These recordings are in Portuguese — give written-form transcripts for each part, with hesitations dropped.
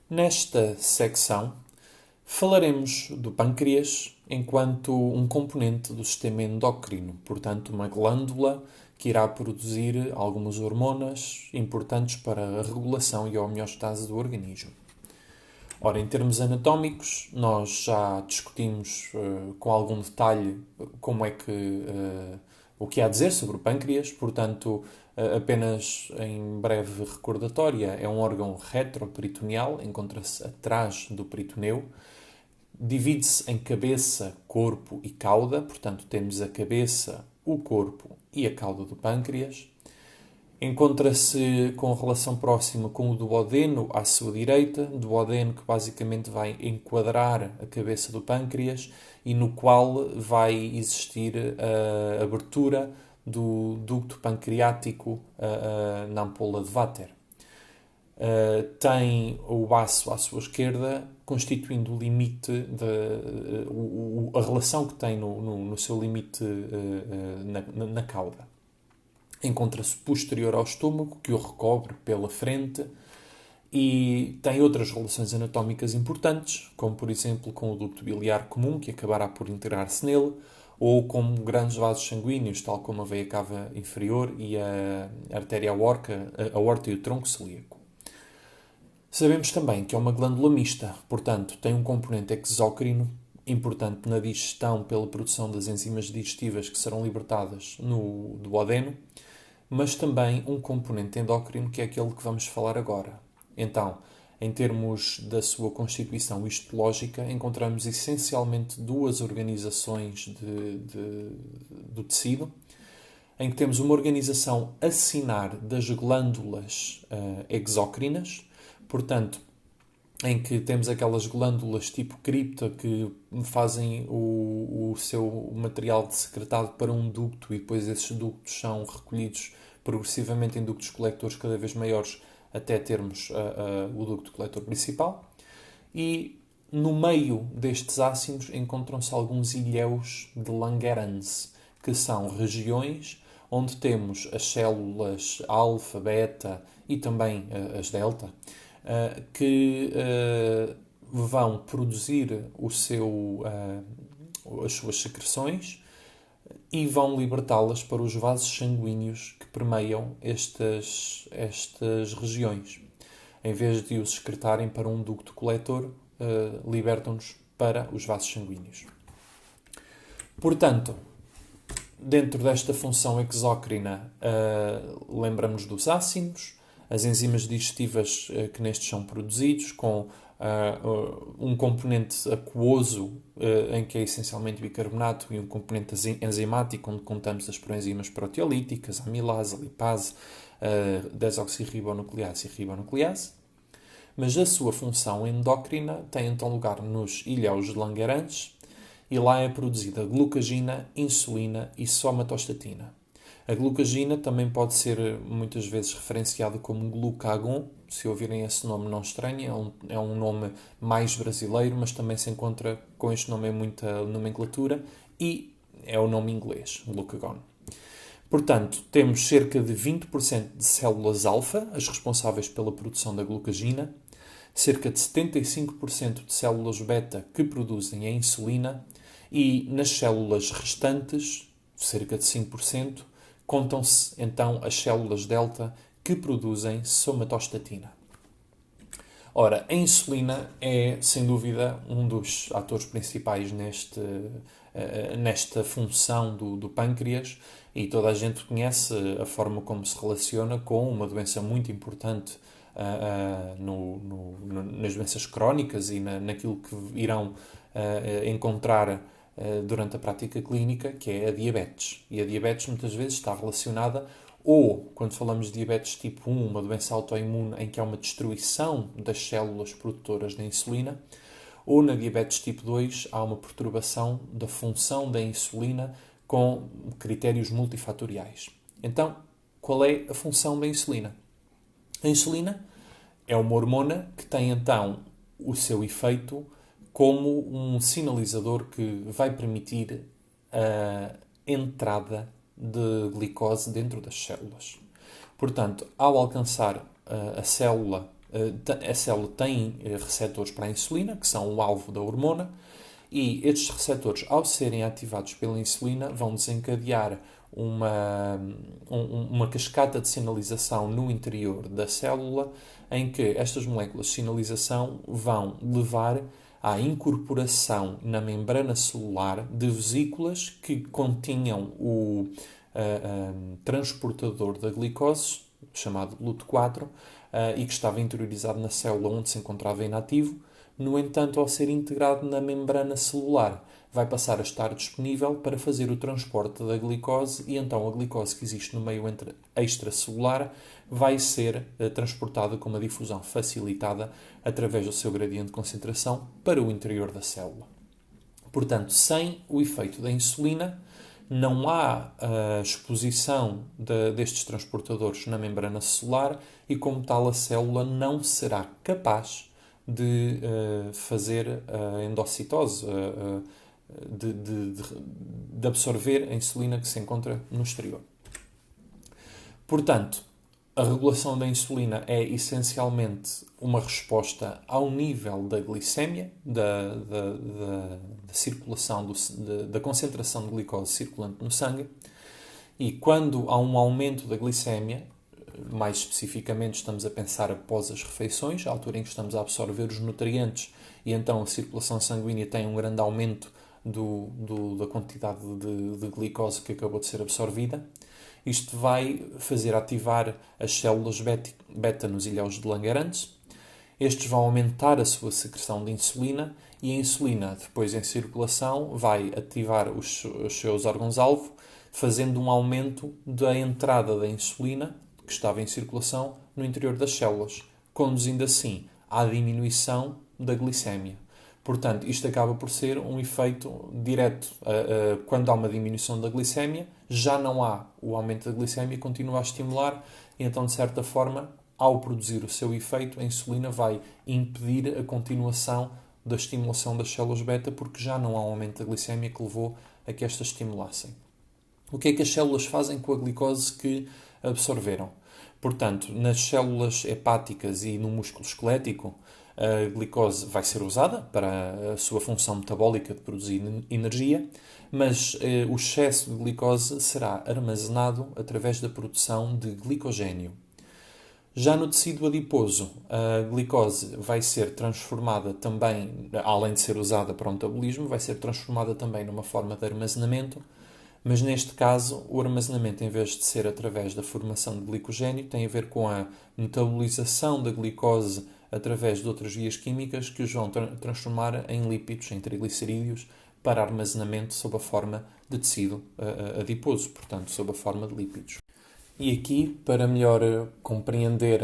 Nesta secção, falaremos do pâncreas enquanto um componente do sistema endócrino, portanto, uma glândula que irá produzir algumas hormonas importantes para a regulação e a homeostase do organismo. Ora, em termos anatómicos, nós já discutimos com algum detalhe como é que o que há a dizer sobre o pâncreas, portanto, apenas em breve recordatória, é um órgão retroperitoneal, encontra-se atrás do peritoneu, divide-se em cabeça, corpo e cauda, portanto, temos a cabeça, o corpo e a cauda do pâncreas. Encontra-se com relação próxima com o duodeno à sua direita, duodeno que basicamente vai enquadrar a cabeça do pâncreas e no qual vai existir a abertura do ducto pancreático na ampola de Vater. Tem o baço à sua esquerda, constituindo o limite, a relação que tem no seu limite na cauda. Encontra-se posterior ao estômago, que o recobre pela frente, e tem outras relações anatómicas importantes, como por exemplo com o ducto biliar comum, que acabará por integrar-se nele, ou com grandes vasos sanguíneos, tal como a veia cava inferior e a artéria aorta e o tronco celíaco. Sabemos também que é uma glândula mista, portanto, tem um componente exócrino importante na digestão pela produção das enzimas digestivas que serão libertadas no duodeno, mas também um componente endócrino que é aquele que vamos falar agora. Então, em termos da sua constituição histológica, encontramos essencialmente duas organizações do tecido, em que temos uma organização acinar das glândulas exócrinas, portanto, em que temos aquelas glândulas tipo cripta que fazem o seu material secretado para um ducto e depois esses ductos são recolhidos progressivamente em ductos coletores cada vez maiores até termos o ducto coletor principal. E no meio destes ácidos encontram-se alguns ilhéus de Langerhans, que são regiões onde temos as células alfa, beta e também as delta, que vão produzir as suas secreções e vão libertá-las para os vasos sanguíneos que permeiam estas regiões. Em vez de os excretarem para um ducto coletor, libertam-nos para os vasos sanguíneos. Portanto, dentro desta função exócrina, lembramos dos ácidos, as enzimas digestivas que nestes são produzidos, com um componente aquoso, em que é essencialmente bicarbonato, e um componente enzimático, onde contamos as proenzimas proteolíticas, a amilase, a lipase, desoxirribonuclease e ribonuclease. Mas a sua função endócrina tem então lugar nos ilhéus de Langerhans, e lá é produzida glucagina, insulina e somatostatina. A glucagina também pode ser muitas vezes referenciada como glucagon. Se ouvirem esse nome, não estranhem, é um nome mais brasileiro, mas também se encontra com este nome em muita nomenclatura e é o nome inglês, glucagon. Portanto, temos cerca de 20% de células alfa, as responsáveis pela produção da glucagina, cerca de 75% de células beta que produzem a insulina e nas células restantes, cerca de 5%, contam-se então as células delta que produzem somatostatina. Ora, a insulina é, sem dúvida, um dos atores principais nesta função do pâncreas e toda a gente conhece a forma como se relaciona com uma doença muito importante nas doenças crónicas e naquilo que irão encontrar durante a prática clínica, que é a diabetes. E a diabetes muitas vezes está relacionada, ou quando falamos de diabetes tipo 1, uma doença autoimune em que há uma destruição das células produtoras da insulina, ou na diabetes tipo 2 há uma perturbação da função da insulina com critérios multifatoriais. Então, qual é a função da insulina? A insulina é uma hormona que tem então o seu efeito como um sinalizador que vai permitir a entrada de glicose dentro das células. Portanto, ao alcançar a célula a célula tem receptores para a insulina, que são o alvo da hormona, e estes receptores, ao serem ativados pela insulina, vão desencadear uma cascata de sinalização no interior da célula, em que estas moléculas de sinalização vão levar à incorporação na membrana celular de vesículas que continham o transportador da glicose, chamado LUT4, e que estava interiorizado na célula onde se encontrava inativo. No entanto, ao ser integrado na membrana celular, vai passar a estar disponível para fazer o transporte da glicose e então a glicose que existe no meio extracelular vai ser transportada com uma difusão facilitada através do seu gradiente de concentração para o interior da célula. Portanto, sem o efeito da insulina, não há exposição destes transportadores na membrana celular e, como tal, a célula não será capaz de fazer a endocitose, de absorver a insulina que se encontra no exterior. Portanto, a regulação da insulina é essencialmente uma resposta ao nível da glicémia, da circulação, da concentração de glicose circulante no sangue, e quando há um aumento da glicémia, mais especificamente estamos a pensar após as refeições, a altura em que estamos a absorver os nutrientes e então a circulação sanguínea tem um grande aumento da quantidade de glicose que acabou de ser absorvida. Isto vai fazer ativar as células beta nos ilhéus de Langerhans. Estes vão aumentar a sua secreção de insulina e a insulina, depois em circulação, vai ativar os seus órgãos-alvo, fazendo um aumento da entrada da insulina que estava em circulação no interior das células, conduzindo assim à diminuição da glicémia. Portanto, isto acaba por ser um efeito direto. Quando há uma diminuição da glicémia, já não há o aumento da glicémia, continua a estimular, e então, de certa forma, ao produzir o seu efeito, a insulina vai impedir a continuação da estimulação das células beta, porque já não há um aumento da glicémia que levou a que estas estimulassem. O que é que as células fazem com a glicose que absorveram? Portanto, nas células hepáticas e no músculo esquelético, a glicose vai ser usada para a sua função metabólica de produzir energia, mas o excesso de glicose será armazenado através da produção de glicogênio. Já no tecido adiposo, a glicose vai ser transformada também, além de ser usada para o metabolismo, vai ser transformada também numa forma de armazenamento, mas neste caso o armazenamento, em vez de ser através da formação de glicogênio, tem a ver com a metabolização da glicose através de outras vias químicas que os vão transformar em lípidos, em triglicerídeos, para armazenamento sob a forma de tecido adiposo, portanto, sob a forma de lípidos. E aqui, para melhor compreender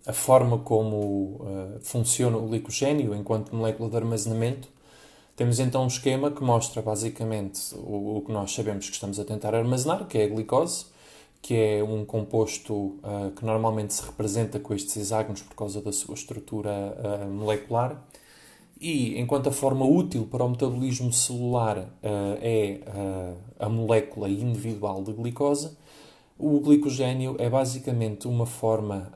a forma como funciona o glicogênio enquanto molécula de armazenamento, temos então um esquema que mostra basicamente o que nós sabemos que estamos a tentar armazenar, que é a glicose, que é um composto que normalmente se representa com estes hexágonos por causa da sua estrutura molecular. E, enquanto a forma útil para o metabolismo celular é a molécula individual de glicose, o glicogênio é basicamente uma forma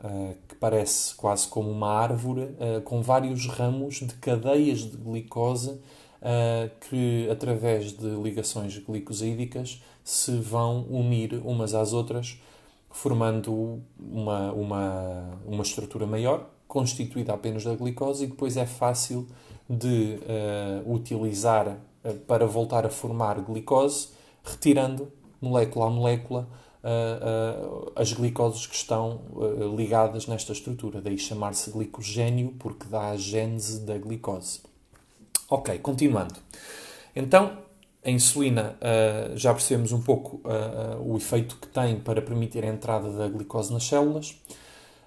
que parece quase como uma árvore com vários ramos de cadeias de glicose que, através de ligações glicosídicas, se vão unir umas às outras, formando uma estrutura maior, constituída apenas da glicose, e depois é fácil de utilizar para voltar a formar glicose, retirando, molécula a molécula, as glicoses que estão ligadas nesta estrutura. Daí chamar-se glicogênio, porque dá a gênese da glicose. Ok, continuando. Então, a insulina, já percebemos um pouco o efeito que tem para permitir a entrada da glicose nas células.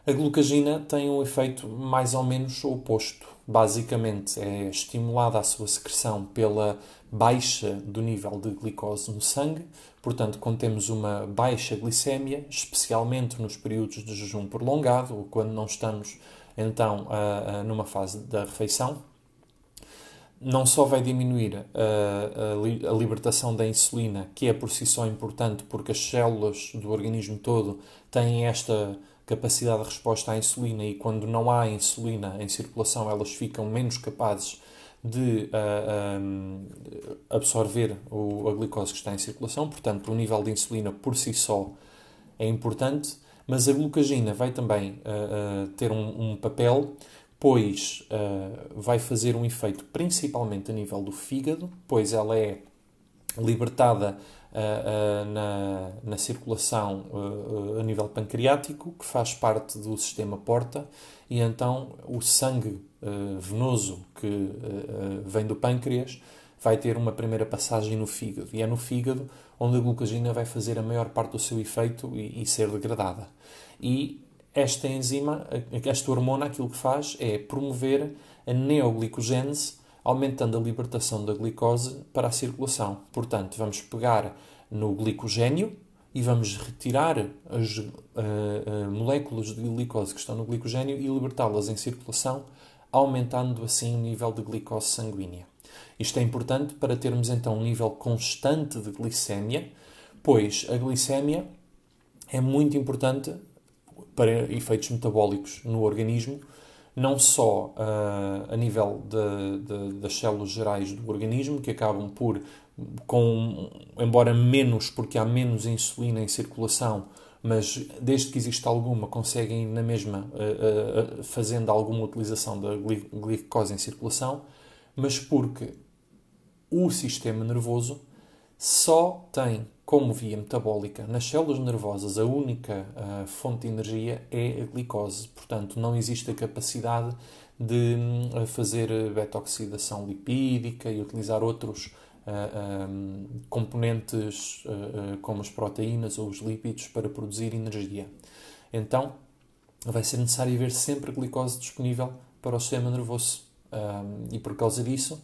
A glucagina tem um efeito mais ou menos oposto. Basicamente, é estimulada a sua secreção pela baixa do nível de glicose no sangue. Portanto, quando temos uma baixa glicémia, especialmente nos períodos de jejum prolongado, ou quando não estamos, então, numa fase da refeição, não só vai diminuir a libertação da insulina, que é por si só importante porque as células do organismo todo têm esta capacidade de resposta à insulina, e quando não há insulina em circulação elas ficam menos capazes de absorver a glicose que está em circulação. Portanto, o nível de insulina por si só é importante, mas a glucagina vai também ter um papel, pois vai fazer um efeito principalmente a nível do fígado, pois ela é libertada na circulação a nível pancreático, que faz parte do sistema porta, e então o sangue venoso que vem do pâncreas vai ter uma primeira passagem no fígado, e é no fígado onde a glucagina vai fazer a maior parte do seu efeito e ser degradada. E esta enzima, esta hormona, aquilo que faz é promover a neoglicogênese, aumentando a libertação da glicose para a circulação. Portanto, vamos pegar no glicogénio e vamos retirar as moléculas de glicose que estão no glicogénio e libertá-las em circulação, aumentando assim o nível de glicose sanguínea. Isto é importante para termos então um nível constante de glicémia, pois a glicémia é muito importante para efeitos metabólicos no organismo, não só a nível das células gerais do organismo, que acabam por, embora menos, porque há menos insulina em circulação, mas desde que existe alguma, conseguem na mesma, fazendo alguma utilização da glicose em circulação, mas porque o sistema nervoso só tem como via metabólica nas células nervosas a única fonte de energia é a glicose. Portanto, não existe a capacidade de fazer beta-oxidação lipídica e utilizar outros componentes como as proteínas ou os lípidos para produzir energia. Então, vai ser necessário haver sempre glicose disponível para o sistema nervoso. E por causa disso,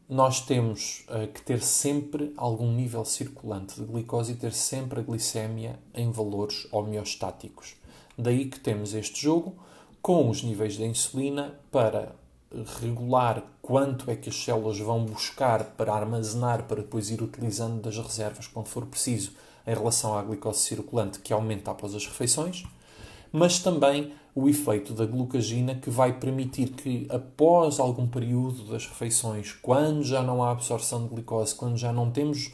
nós temos que ter sempre algum nível circulante de glicose e ter sempre a glicémia em valores homeostáticos. Daí que temos este jogo com os níveis de insulina para regular quanto é que as células vão buscar para armazenar, para depois ir utilizando das reservas quando for preciso, em relação à glicose circulante, que aumenta após as refeições, mas também o efeito da glucagina, que vai permitir que, após algum período das refeições, quando já não há absorção de glicose, quando já não temos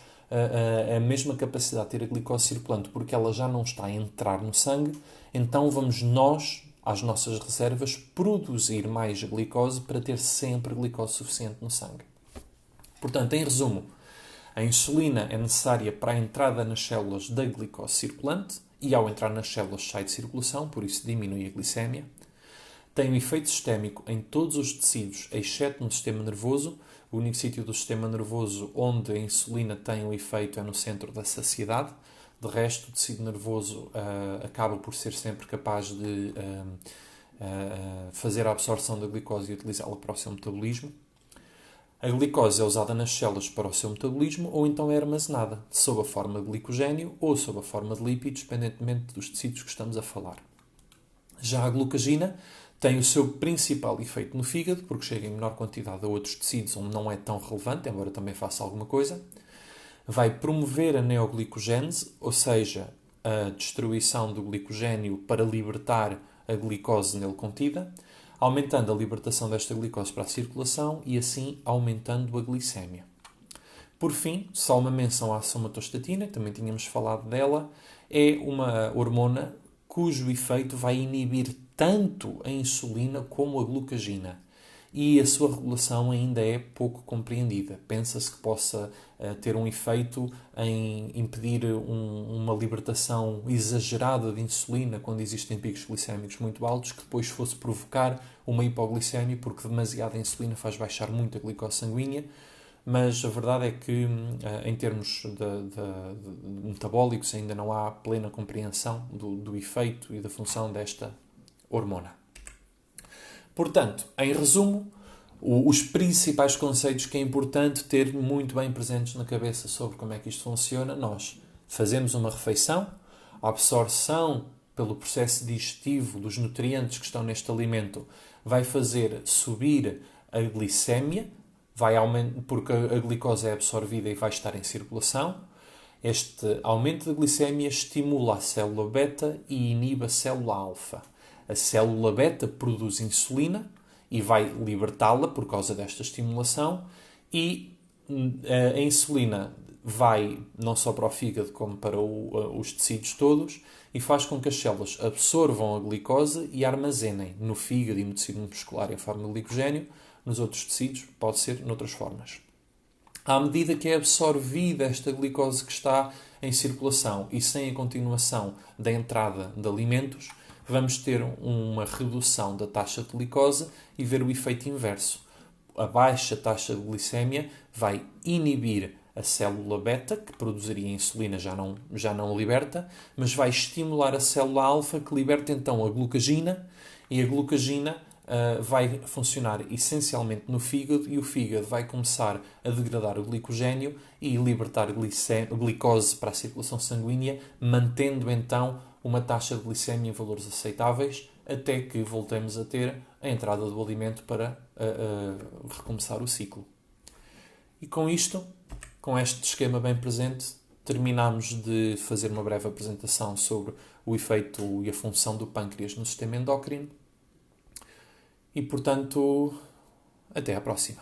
a mesma capacidade de ter a glicose circulante, porque ela já não está a entrar no sangue, então vamos nós, às nossas reservas, produzir mais glicose para ter sempre glicose suficiente no sangue. Portanto, em resumo, a insulina é necessária para a entrada nas células da glicose circulante, e ao entrar nas células sai de circulação, por isso diminui a glicémia. Tem um efeito sistémico em todos os tecidos, exceto no sistema nervoso. O único sítio do sistema nervoso onde a insulina tem um efeito é no centro da saciedade. De resto, o tecido nervoso acaba por ser sempre capaz de fazer a absorção da glicose e utilizá-la para o seu metabolismo. A glicose é usada nas células para o seu metabolismo ou então é armazenada sob a forma de glicogénio ou sob a forma de lípidos, independentemente dos tecidos que estamos a falar. Já a glucagina tem o seu principal efeito no fígado, porque chega em menor quantidade a outros tecidos onde não é tão relevante, embora também faça alguma coisa. Vai promover a neoglicogênese, ou seja, a destruição do glicogénio para libertar a glicose nele contida, aumentando a libertação desta glicose para a circulação e assim aumentando a glicémia. Por fim, só uma menção à somatostatina, que também tínhamos falado dela, é uma hormona cujo efeito vai inibir tanto a insulina como a glucagina. E a sua regulação ainda é pouco compreendida. Pensa-se que possa ter um efeito em impedir uma libertação exagerada de insulina quando existem picos glicémicos muito altos, que depois fosse provocar uma hipoglicemia, porque demasiada insulina faz baixar muito a glicose sanguínea. Mas a verdade é que, em termos de metabólicos, ainda não há plena compreensão do efeito e da função desta hormona. Portanto, em resumo, os principais conceitos que é importante ter muito bem presentes na cabeça sobre como é que isto funciona: nós fazemos uma refeição, a absorção pelo processo digestivo dos nutrientes que estão neste alimento vai fazer subir a glicémia, vai aumentar, porque a glicose é absorvida e vai estar em circulação. Este aumento da glicemia estimula a célula beta e inibe a célula alfa. A célula beta produz insulina e vai libertá-la por causa desta estimulação, e a insulina vai não só para o fígado como para os tecidos todos e faz com que as células absorvam a glicose e armazenem no fígado e no tecido muscular em forma de glicogênio. Nos outros tecidos pode ser noutras formas. À medida que é absorvida esta glicose que está em circulação e sem a continuação da entrada de alimentos, vamos ter uma redução da taxa de glicose e ver o efeito inverso. A baixa taxa de glicémia vai inibir a célula beta, que produziria insulina, já não liberta, mas vai estimular a célula alfa, que liberta então a glucagina, e a glucagina vai funcionar essencialmente no fígado, e o fígado vai começar a degradar o glicogênio e libertar glicose para a circulação sanguínea, mantendo então uma taxa de glicemia em valores aceitáveis, até que voltemos a ter a entrada do alimento para recomeçar o ciclo. E com isto, com este esquema bem presente, terminamos de fazer uma breve apresentação sobre o efeito e a função do pâncreas no sistema endócrino. E, portanto, até à próxima.